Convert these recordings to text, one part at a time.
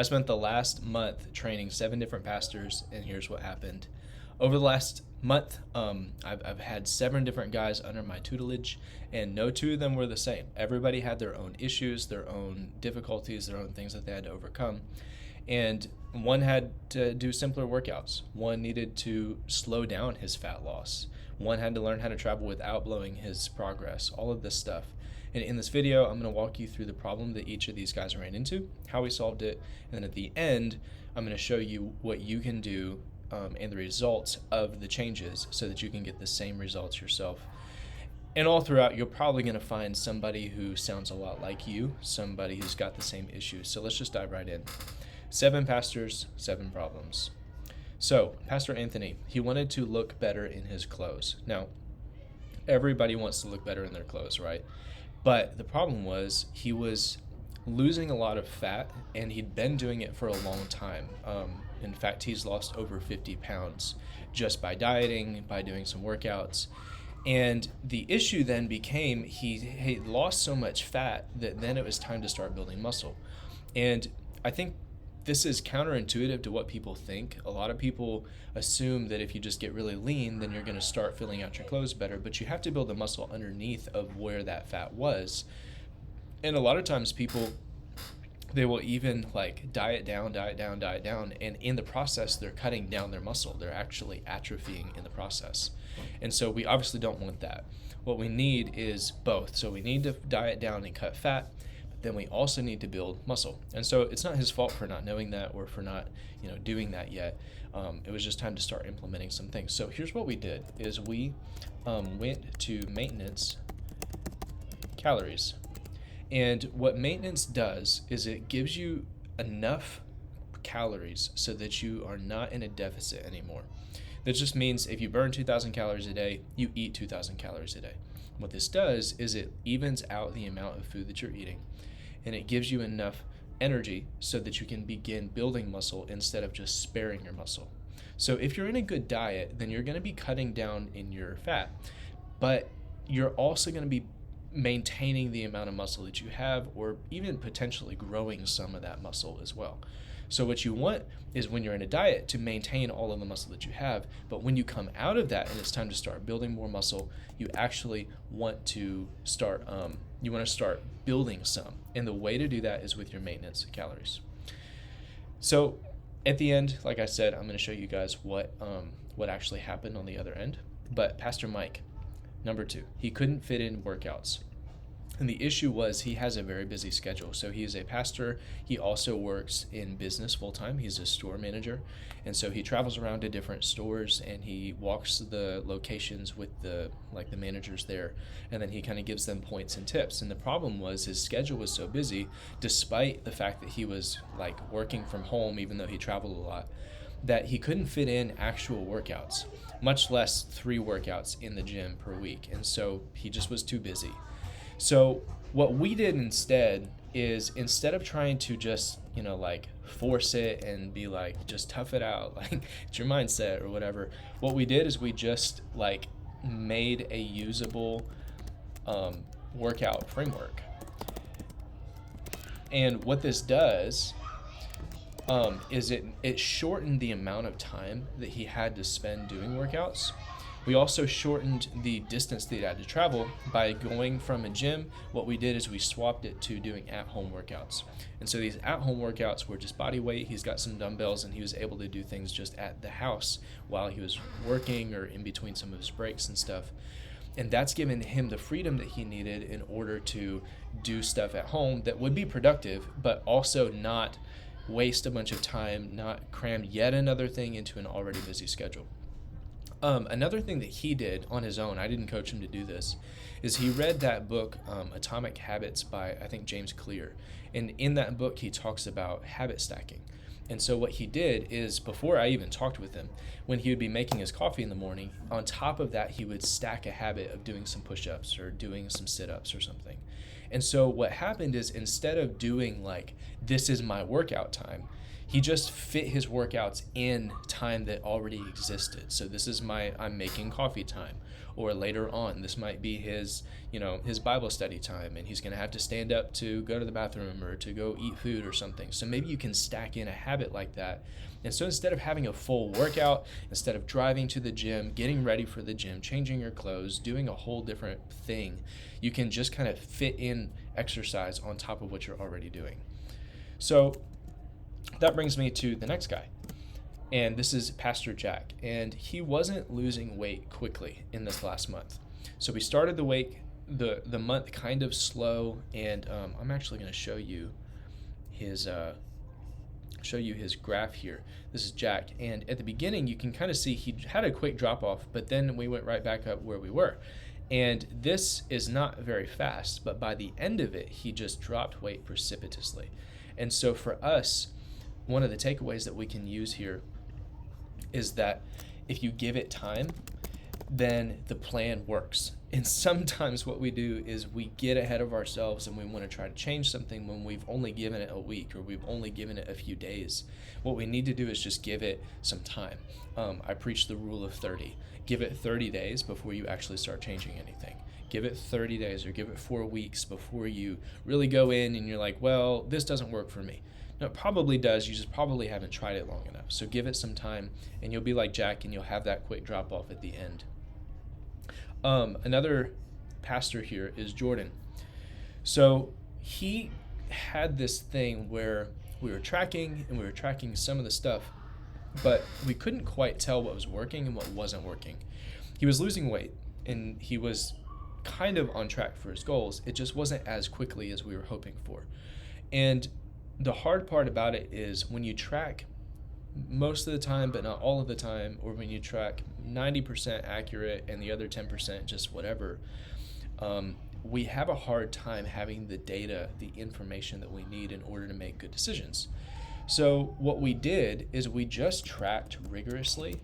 I spent the last month training 7 different pastors, and here's what happened. Over the last month, I've had 7 different guys under my tutelage, and no 2 of them were the same. Everybody had their own issues, their own difficulties, their own things that they had to overcome. And one had to do simpler workouts. One needed to slow down his fat loss. One had to learn how to travel without blowing his progress, all of this stuff. And in this video, I'm going to walk you through the problem that each of these guys ran into, how we solved it, and then at the end, I'm going to show you what you can do and the results of the changes so that you can get the same results yourself. And all throughout, you're probably going to find somebody who sounds a lot like you, somebody who's got the same issues. So let's just dive right in. 7 pastors, 7 problems. So, Pastor Anthony, he wanted to look better in his clothes. Now, everybody wants to look better in their clothes, right? But the problem was he was losing a lot of fat, and he'd been doing it for a long time. In fact, he's lost over 50 pounds just by dieting, by doing some workouts. And the issue then became he lost so much fat that then it was time to start building muscle. And I think this is counterintuitive to what people think. A lot of people assume that if you just get really lean, then you're going to start filling out your clothes better, but you have to build the muscle underneath of where that fat was. And a lot of times people, they will even like diet down, and in the process, they're cutting down their muscle. They're actually atrophying in the process. And so we obviously don't want that. What we need is both. So we need to diet down and cut fat, then we also need to build muscle. And so it's not his fault for not knowing that or for not, doing that yet. It was just time to start implementing some things. So here's what we did is we went to maintenance calories. And what maintenance does is it gives you enough calories so that you are not in a deficit anymore. That just means if you burn 2,000 calories a day, you eat 2,000 calories a day. What this does is it evens out the amount of food that you're eating, and it gives you enough energy so that you can begin building muscle instead of just sparing your muscle. So if you're in a good diet, then you're going to be cutting down in your fat, but you're also going to be maintaining the amount of muscle that you have, or even potentially growing some of that muscle as well. So what you want is when you're in a diet to maintain all of the muscle that you have, but when you come out of that and it's time to start building more muscle, you actually want to start building some. And the way to do that is with your maintenance calories. So at the end, like I said, I'm going to show you guys what actually happened on the other end. But Pastor Mike, number 2, he couldn't fit in workouts. And the issue was he has a very busy schedule. So he is a pastor. He also works in business full time. He's a store manager. And so he travels around to different stores and he walks the locations with the managers there. And then he kind of gives them points and tips. And the problem was his schedule was so busy, despite the fact that he was working from home, even though he traveled a lot, that he couldn't fit in actual workouts, much less 3 workouts in the gym per week. And so he just was too busy. So what we did instead is, instead of trying to just, force it and be just tough it out, it's your mindset or whatever, what we did is we just made a usable workout framework. And what this does is it shortened the amount of time that he had to spend doing workouts. We also shortened the distance that he had to travel by going from a gym. What we did is we swapped it to doing at-home workouts. And so these at-home workouts were just body weight. He's got some dumbbells, and he was able to do things just at the house while he was working or in between some of his breaks and stuff. And that's given him the freedom that he needed in order to do stuff at home that would be productive, but also not waste a bunch of time, not cram yet another thing into an already busy schedule. Another thing that he did on his own, I didn't coach him to do this, is he read that book, Atomic Habits by, I think, James Clear. And in that book, he talks about habit stacking. And so what he did is, before I even talked with him, when he would be making his coffee in the morning, on top of that, he would stack a habit of doing some push-ups or doing some sit-ups or something. And so what happened is, instead of doing this is my workout time, he just fit his workouts in time that already existed. So this is I'm making coffee time, Or later on, this might be his, his Bible study time, and he's going to have to stand up to go to the bathroom or to go eat food or something. So maybe you can stack in a habit like that. And so instead of having a full workout, instead of driving to the gym, getting ready for the gym, changing your clothes, doing a whole different thing, you can just kind of fit in exercise on top of what you're already doing. So that brings me to the next guy. And this is Pastor Jack. And he wasn't losing weight quickly in this last month. So we started the month kind of slow, and I'm actually going to show you his graph here. This is Jack, and at the beginning you can kind of see he had a quick drop off, but then we went right back up where we were. And this is not very fast, but by the end of it, he just dropped weight precipitously. And so for us, one of the takeaways that we can use here is that if you give it time, then the plan works. And sometimes what we do is we get ahead of ourselves and we want to try to change something when we've only given it a week or we've only given it a few days. What we need to do is just give it some time. I preach the rule of 30. Give it 30 days before you actually start changing anything. Give it 30 days or give it 4 weeks before you really go in and you're like, well, this doesn't work for me. No, it probably does. You just probably haven't tried it long enough. So give it some time and you'll be like Jack and you'll have that quick drop off at the end. Another pastor here is Jordan. So he had this thing where we were tracking some of the stuff, but we couldn't quite tell what was working and what wasn't working. He was losing weight and he was kind of on track for his goals. It just wasn't as quickly as we were hoping for. And the hard part about it is when you track most of the time, but not all of the time, or when you track 90% accurate and the other 10% just whatever, we have a hard time having the data, the information that we need in order to make good decisions. So what we did is we just tracked rigorously.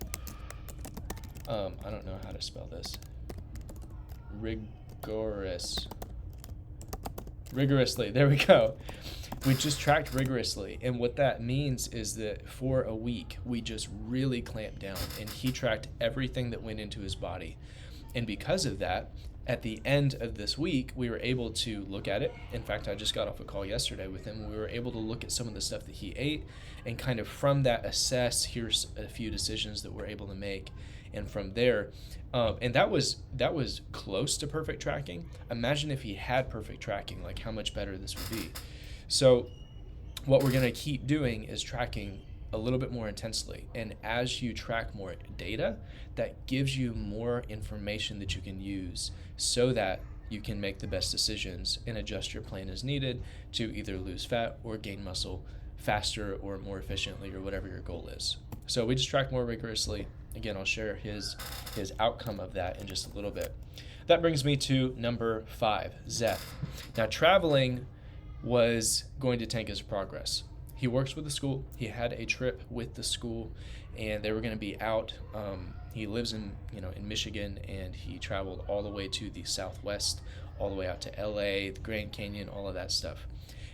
I don't know how to spell this. Rigorously, there we go. We just tracked rigorously, and what that means is that for a week we just really clamped down, and he tracked everything that went into his body. And because of that, at the end of this week we were able to look at it. In fact, I just got off a call yesterday with him. We were able to look at some of the stuff that he ate and kind of from that assess, here's a few decisions that we're able to make. And from there, and that was close to perfect tracking. Imagine if he had perfect tracking, like how much better this would be. So what we're going to keep doing is tracking a little bit more intensely. And as you track more data, that gives you more information that you can use so that you can make the best decisions and adjust your plan as needed to either lose fat or gain muscle faster or more efficiently or whatever your goal is. So we just track more rigorously. Again, I'll share his outcome of that in just a little bit. That brings me to number 5, Zeth. Now, traveling was going to tank his progress. He works with the school. He had a trip with the school, and they were going to be out. He lives in Michigan, and he traveled all the way to the Southwest, all the way out to LA, the Grand Canyon, all of that stuff.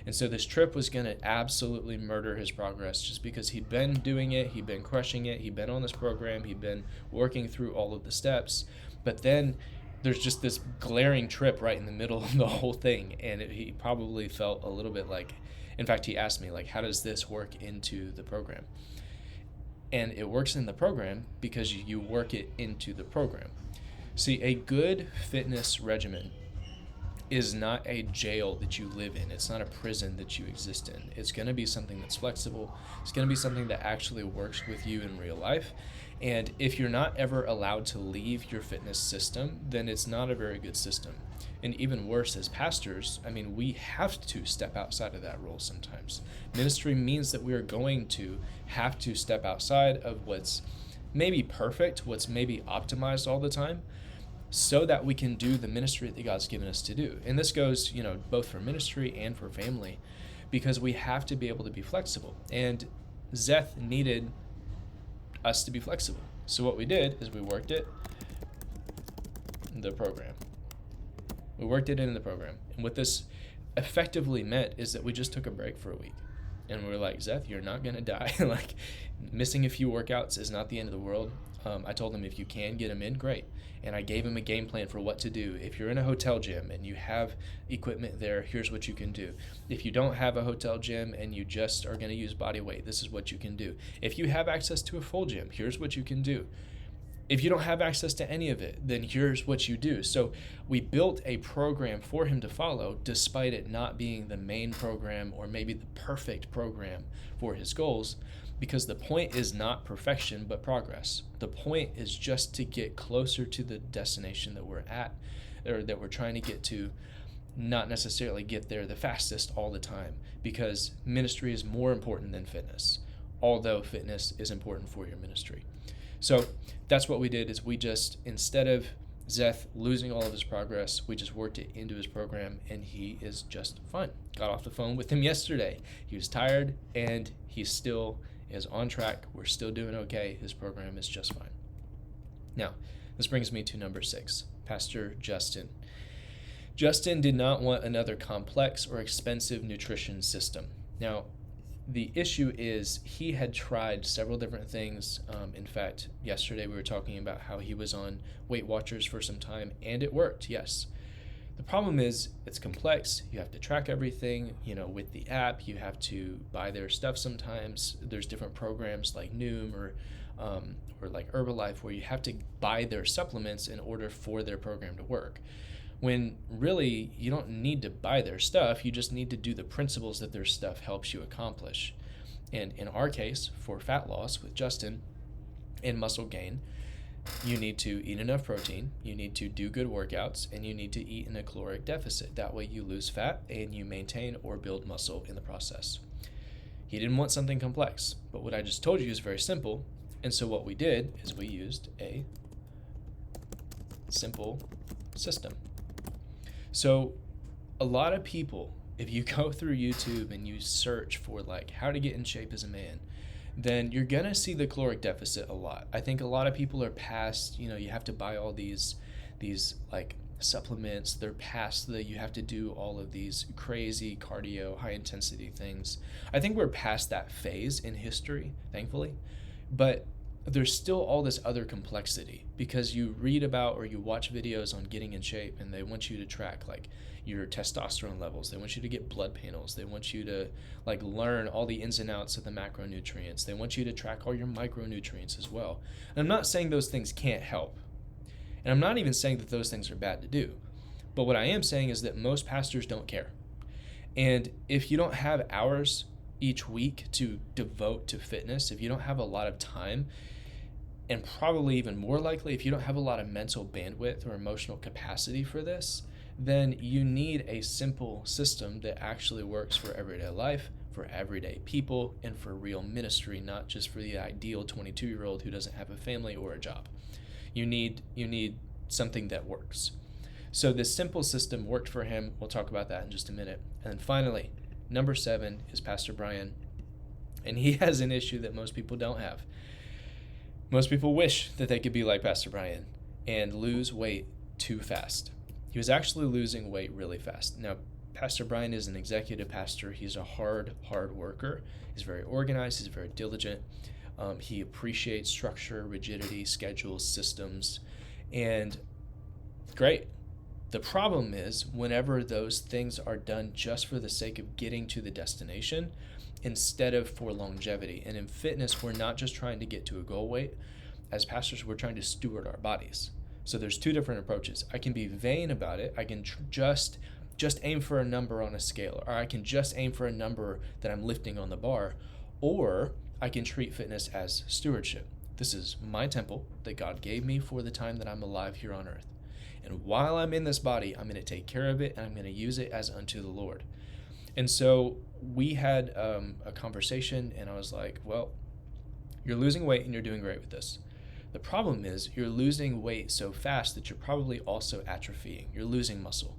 And so this trip was going to absolutely murder his progress just because he'd been doing it, he'd been crushing it, he'd been on this program, he'd been working through all of the steps. But then there's just this glaring trip right in the middle of the whole thing. And he probably felt a little bit like, in fact, he asked me, like, how does this work into the program? And it works in the program because you work it into the program. See, a good fitness regimen is not a jail that you live in. It's not a prison that you exist in. It's going to be something that's flexible. It's going to be something that actually works with you in real life. And if you're not ever allowed to leave your fitness system, then it's not a very good system. And even worse, as pastors, we have to step outside of that role sometimes. Ministry means that we are going to have to step outside of what's maybe perfect, what's maybe optimized all the time, so that we can do the ministry that God's given us to do. And this goes, both for ministry and for family, because we have to be able to be flexible. And Zeth needed us to be flexible. So what we did is we worked it in the program. We worked it in the program. And what this effectively meant is that we just took a break for a week. And we were like, Zeth, you're not going to die. Like, missing a few workouts is not the end of the world. I told him if you can get him in, great. And I gave him a game plan for what to do. If you're in a hotel gym and you have equipment there, here's what you can do. If you don't have a hotel gym and you just are going to use body weight, this is what you can do. If you have access to a full gym, here's what you can do. If you don't have access to any of it, then here's what you do. So we built a program for him to follow, despite it not being the main program or maybe the perfect program for his goals, because the point is not perfection, but progress. The point is just to get closer to the destination that we're at, or that we're trying to get to, not necessarily get there the fastest all the time, because ministry is more important than fitness, although fitness is important for your ministry. So that's what we did, is we just, instead of Zeth losing all of his progress, we just worked it into his program, and he is just fine. Got off the phone with him yesterday. He was tired, and he still is on track. We're still doing okay. His program is just fine. Now, this brings me to number 6, Pastor Justin. Justin did not want another complex or expensive nutrition system. Now, the issue is he had tried several different things. In fact, yesterday we were talking about how he was on Weight Watchers for some time, and it worked, yes. The problem is it's complex. You have to track everything, with the app. You have to buy their stuff sometimes. There's different programs like Noom or like Herbalife where you have to buy their supplements in order for their program to work. When really you don't need to buy their stuff, you just need to do the principles that their stuff helps you accomplish. And in our case, for fat loss with Justin and muscle gain, you need to eat enough protein, you need to do good workouts, and you need to eat in a caloric deficit. That way you lose fat and you maintain or build muscle in the process. He didn't want something complex, but what I just told you is very simple. And so what we did is we used a simple system. So a lot of people, if you go through YouTube and you search for like how to get in shape as a man, then you're going to see the caloric deficit a lot. I think a lot of people are past, you have to buy all these like supplements. They're past you have to do all of these crazy cardio, high intensity things. I think we're past that phase in history, thankfully. But there's still all this other complexity, because you read about or you watch videos on getting in shape and they want you to track like your testosterone levels. They want you to get blood panels. They want you to like learn all the ins and outs of the macronutrients. They want you to track all your micronutrients as well. And I'm not saying those things can't help. And I'm not even saying that those things are bad to do. But what I am saying is that most pastors don't care. And if you don't have hours each week to devote to fitness, if you don't have a lot of time, and probably even more likely, if you don't have a lot of mental bandwidth or emotional capacity for this, then you need a simple system that actually works for everyday life, for everyday people, and for real ministry, not just for the ideal 22-year-old who doesn't have a family or a job. You need something that works. So this simple system worked for him. We'll talk about that in just a minute. And then finally, number 7 is Pastor Brian. And he has an issue that most people don't have. Most people wish that they could be like Pastor Brian and lose weight too fast. He was actually losing weight really fast. Now, Pastor Brian is an executive pastor. He's a hard worker. He's very organized. He's very diligent. He appreciates structure, rigidity, schedules, systems, and great. The problem is whenever those things are done just for the sake of getting to the destination instead of for longevity. And in fitness, we're not just trying to get to a goal weight. As pastors, we're trying to steward our bodies. So there's 2 different approaches. I can be vain about it. I can just aim for a number on a scale, or I can just aim for a number that I'm lifting on the bar, or I can treat fitness as stewardship. This is my temple that God gave me for the time that I'm alive here on earth. And while I'm in this body, I'm going to take care of it, and I'm going to use it as unto the Lord. And so we had a conversation, and I was like, well, you're losing weight and you're doing great with this. The problem is you're losing weight so fast that you're probably also atrophying. You're losing muscle.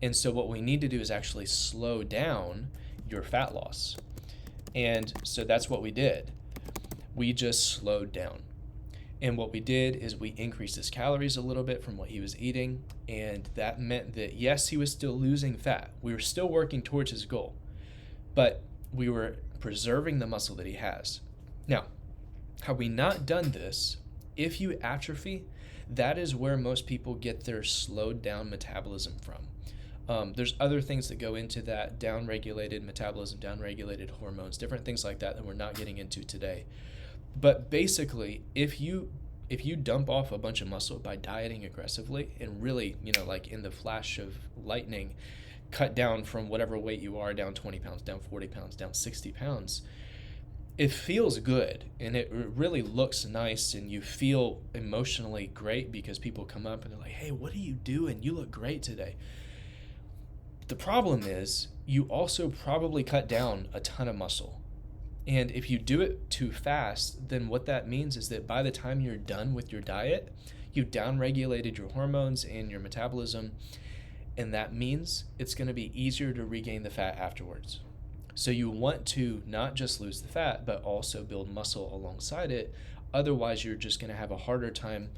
And so what we need to do is actually slow down your fat loss. And so that's what we did. We just slowed down. And what we did is we increased his calories a little bit from what he was eating. And that meant that, yes, he was still losing fat. We were still working towards his goal. But we were preserving the muscle that he has. Now, had we not done this, If you atrophy, that is where most people get their slowed down metabolism from. There's other things that go into that: down-regulated metabolism, down-regulated hormones, different things like that we're not getting into today. But basically, if you dump off a bunch of muscle by dieting aggressively and really, like in the flash of lightning, cut down from whatever weight you are, down 20 pounds, down 40 pounds, down 60 pounds, it feels good and it really looks nice, and you feel emotionally great because people come up and they're like, hey, what are you doing? You look great today. The problem is you also probably cut down a ton of muscle. And if you do it too fast, then what that means is that by the time you're done with your diet, you've downregulated your hormones and your metabolism, and that means it's going to be easier to regain the fat afterwards. So you want to not just lose the fat, but also build muscle alongside it. Otherwise, you're just going to have a harder time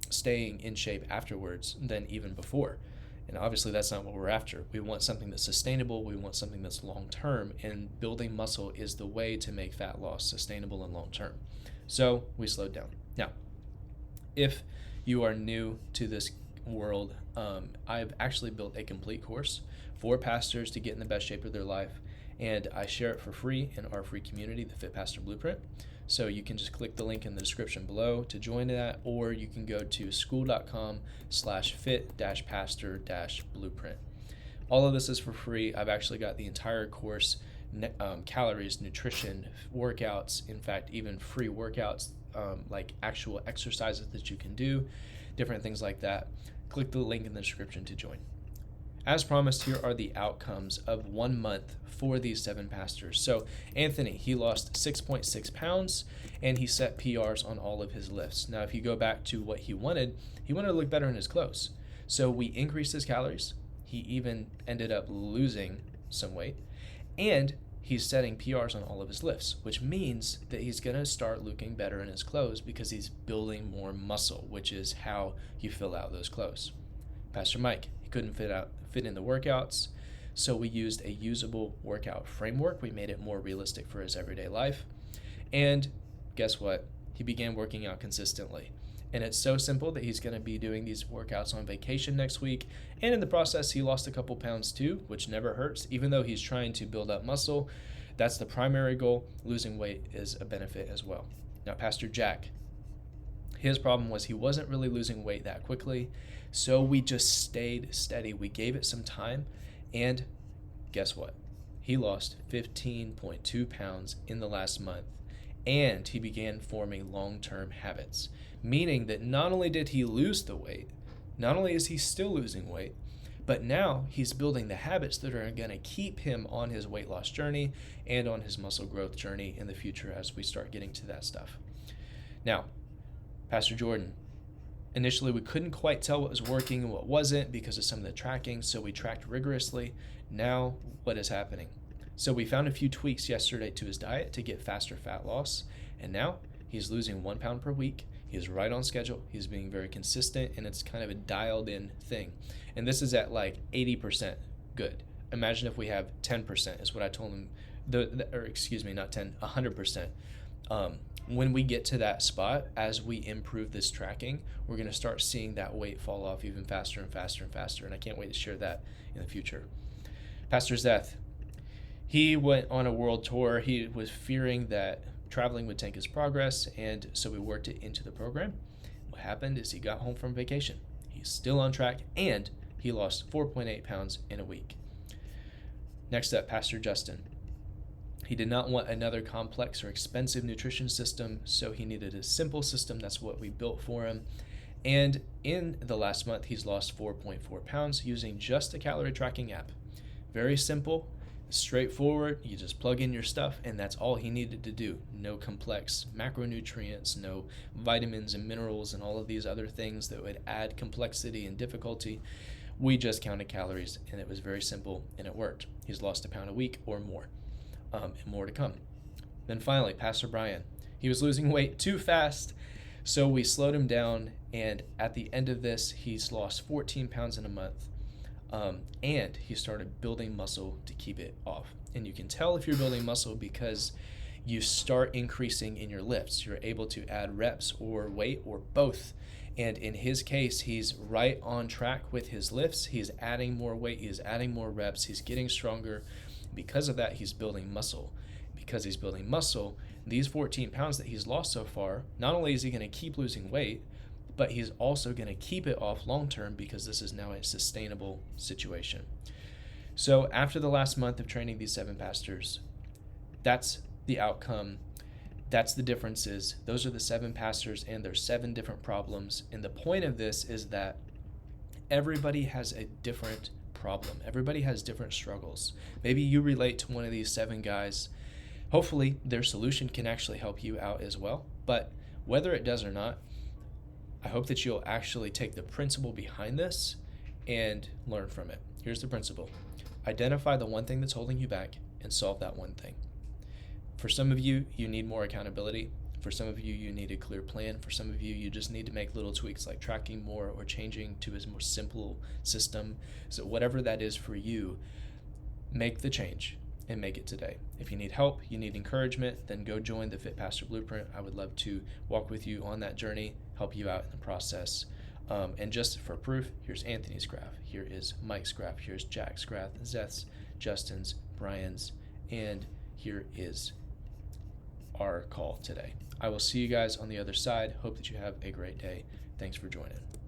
staying in shape afterwards than even before. And obviously that's not what we're after. We want something that's sustainable. We want something that's long-term, and building muscle is the way to make fat loss sustainable and long-term. So we slowed down. Now, if you are new to this world, I've actually built a complete course for pastors to get in the best shape of their life, and I share it for free in our free community, the Fit Pastor Blueprint. So you can just click the link in the description below to join that, or you can go to school.com/fit-pastor-blueprint. All of this is for free. I've actually got the entire course, calories, nutrition, workouts, in fact, even free workouts, like actual exercises that you can do, different things like that. Click the link in the description to join. As promised, here are the outcomes of 1 month for these 7 pastors. So Anthony, he lost 6.6 pounds, and he set PRs on all of his lifts. Now, if you go back to what he wanted to look better in his clothes. So we increased his calories. He even ended up losing some weight, and he's setting PRs on all of his lifts, which means that he's going to start looking better in his clothes because he's building more muscle, which is how you fill out those clothes. Pastor Mike, he couldn't fit in the workouts, so we used a usable workout framework. We made it more realistic for his everyday life. And guess what? He began working out consistently. And it's so simple that he's going to be doing these workouts on vacation next week. And in the process, he lost a couple pounds too, which never hurts. Even though he's trying to build up muscle, that's the primary goal. Losing weight is a benefit as well. Now, Pastor Jack, his problem was he wasn't really losing weight that quickly, so we just stayed steady. We gave it some time, and guess what? He lost 15.2 pounds in the last month, and he began forming long-term habits, meaning that not only did he lose the weight, not only is he still losing weight, but now he's building the habits that are going to keep him on his weight loss journey and on his muscle growth journey in the future as we start getting to that stuff. Now, Pastor Jordan, initially we couldn't quite tell what was working and what wasn't because of some of the tracking, so we tracked rigorously. Now, what is happening? So we found a few tweaks yesterday to his diet to get faster fat loss, and now he's losing 1 pound per week. He's right on schedule. He's being very consistent, and it's kind of a dialed-in thing. And this is at like 80% good. Imagine if we have 10%, is what I told him, or excuse me, not 10, 100%. When we get to that spot, as we improve this tracking, we're going to start seeing that weight fall off even faster and faster and faster, and I can't wait to share that in the future. Pastor Zeth, he went on a world tour. He was fearing that traveling would tank his progress, and so we worked it into the program. What happened is he got home from vacation. He's still on track, and he lost 4.8 pounds in a week. Next up, Pastor Justin. He did not want another complex or expensive nutrition system, so he needed a simple system. That's what we built for him. And in the last month, he's lost 4.4 pounds using just a calorie tracking app. Very simple, straightforward. You just plug in your stuff, and that's all he needed to do. No complex macronutrients, no vitamins and minerals and all of these other things that would add complexity and difficulty. We just counted calories, and it was very simple, and it worked. He's lost a pound a week or more. And more to come. Then finally, Pastor Brian. He was losing weight too fast, so we slowed him down, and at the end of this, he's lost 14 pounds in a month, and he started building muscle to keep it off. And you can tell if you're building muscle because you start increasing in your lifts. You're able to add reps or weight or both. And in his case, he's right on track with his lifts. He's adding more weight, he's adding more reps, he's getting stronger. Because of that, he's building muscle. Because he's building muscle, these 14 pounds that he's lost so far, not only is he going to keep losing weight, but he's also going to keep it off long term because this is now a sustainable situation. So after the last month of training these 7 pastors, that's the outcome. That's the differences. Those are the 7 pastors and their 7 different problems. And the point of this is that everybody has a different problem. Everybody has different struggles. Maybe you relate to one of these 7 guys. Hopefully their solution can actually help you out as well. But whether it does or not, I hope that you'll actually take the principle behind this and learn from it. Here's the principle. Identify the one thing that's holding you back and solve that one thing. For some of you, you need more accountability. For some of you, you need a clear plan. For some of you, you just need to make little tweaks like tracking more or changing to a more simple system. So whatever that is for you, make the change and make it today. If you need help, you need encouragement, then go join the Fit Pastor Blueprint. I would love to walk with you on that journey, help you out in the process. And just for proof, here's Anthony's graph. Here is Mike's graph. Here's Jack's graph, Zeth's, Justin's, Brian's, and here is our call today. I will see you guys on the other side. Hope that you have a great day. Thanks for joining.